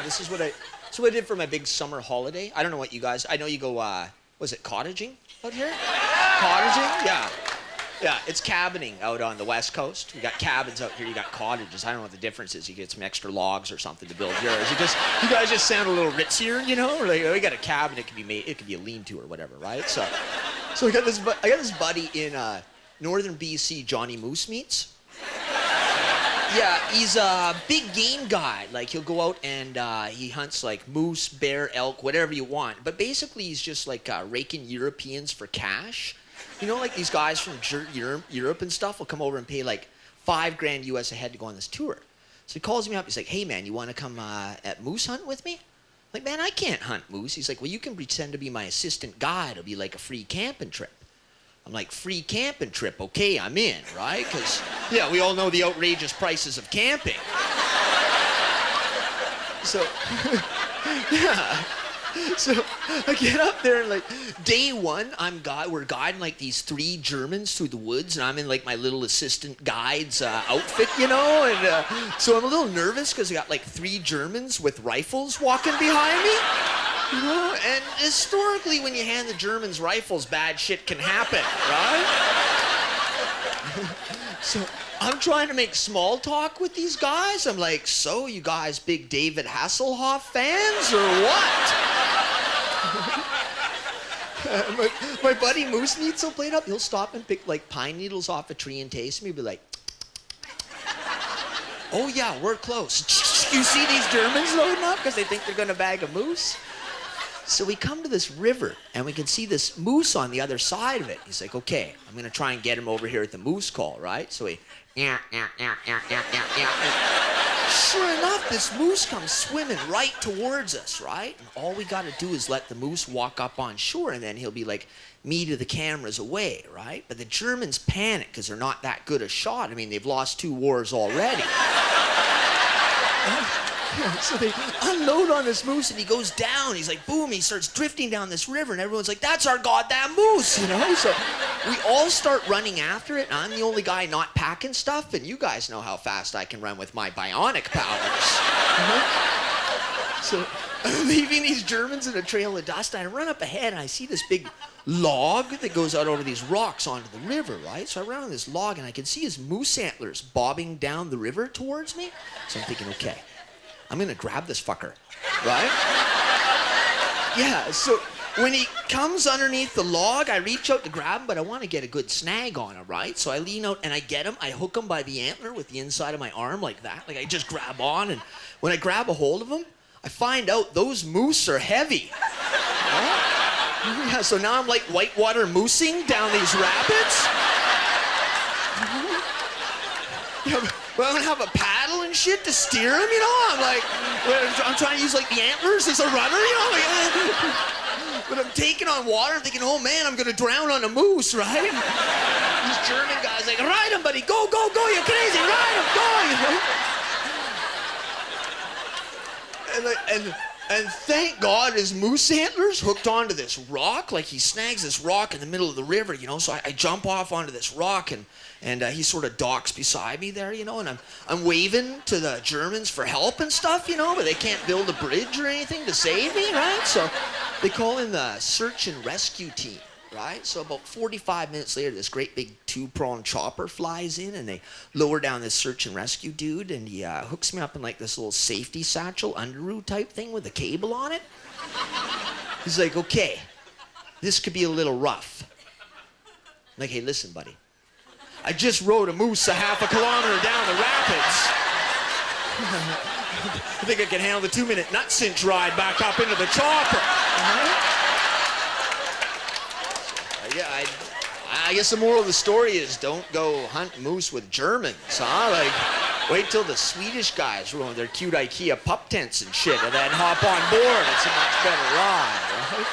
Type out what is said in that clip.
This is what I did for my big summer holiday. I don't know what you guys, I know you go, was it cottaging out here? Cottaging? Yeah. Yeah, it's cabining out on the West Coast. We got cabins out here, you got cottages. I don't know what the difference is. You get some extra logs or something to build yours. You guys just sound a little ritzier, you know? Like, we got a cabin, it could be a lean-to or whatever, right? So I got this buddy in northern BC, Johnny Moose Meats. Yeah, he's a big game guy. Like, he'll go out and he hunts like moose, bear, elk, whatever you want. But basically, he's just like raking Europeans for cash. You know, like these guys from Europe and stuff will come over and pay like $5,000 US a head to go on this tour. So he calls me up. He's like, "Hey man, you want to come at moose hunting with me?" I'm like, "Man, I can't hunt moose." He's like, "Well, you can pretend to be my assistant guide. It'll be like a free camping trip." I'm like, "Free camping trip? Okay, I'm in, right?" Because yeah, we all know the outrageous prices of camping. So yeah. So I get up there and like day one, we're guiding like these 3 Germans through the woods, and I'm in like my little assistant guide's outfit, you know, and so I'm a little nervous because I got like 3 Germans with rifles walking behind me, you know, and historically when you hand the Germans rifles, bad shit can happen, right? So I'm trying to make small talk with these guys. I'm like, "So you guys big David Hasselhoff fans or what?" my buddy Moose Needs will play it up. He'll stop and pick like pine needles off a tree and taste them. He'll be like, "Oh yeah, we're close." You see these Germans loading up because they think they're gonna bag a moose? So we come to this river and we can see this moose on the other side of it. He's like, "Okay, I'm gonna try and get him over here at the moose call," right? So he, yeah. Sure enough, this moose comes swimming right towards us, right? And all we gotta do is let the moose walk up on shore, and then he'll be like me to the cameras away, right? But the Germans panic because they're not that good a shot. I mean, they've lost 2 wars already. So they unload on this moose and he goes down. He's like, boom, he starts drifting down this river and everyone's like, "That's our goddamn moose," you know? So we all start running after it, and I'm the only guy not packing stuff, and you guys know how fast I can run with my bionic powers. So I'm leaving these Germans in a trail of dust, and I run up ahead and I see this big log that goes out over these rocks onto the river, right? So I run on this log and I can see his moose antlers bobbing down the river towards me. So I'm thinking, okay, I'm gonna grab this fucker, right? Yeah, so when he comes underneath the log, I reach out to grab him, but I want to get a good snag on him, right? So I lean out and I get him. I hook him by the antler with the inside of my arm like that. Like I just grab on, and when I grab a hold of him, I find out those moose are heavy. Right? Yeah, so now I'm like whitewater moosing down these rapids. Yeah, well, I'm gonna have a paddle and shit to steer him, you know? I'm trying to use like the antlers as a rudder, you know? Like, but I'm taking on water, I'm thinking, "Oh man, I'm gonna drown on a moose," right? These German guys like, "Ride him, buddy, go, go, go, you're crazy, ride him, go," you know? And thank God his moose antlers hooked onto this rock. Like he snags this rock in the middle of the river, you know? So I jump off onto this rock and he sort of docks beside me there, you know? And I'm waving to the Germans for help and stuff, you know? But they can't build a bridge or anything to save me, right? So they call in the search and rescue team, right? So about 45 minutes later, this great big 2-pronged chopper flies in and they lower down this search and rescue dude, and he hooks me up in like this little safety satchel underoos type thing with a cable on it. He's like, "Okay, this could be a little rough." I'm like, "Hey, listen, buddy. I just rode a moose a half a kilometer down the rapids. I think I can handle the 2-minute nut cinch ride back up into the chopper." Yeah, I guess the moral of the story is don't go hunt moose with Germans, huh? Like, wait till the Swedish guys ruin their cute IKEA pup tents and shit, and then hop on board. It's a much better ride, right?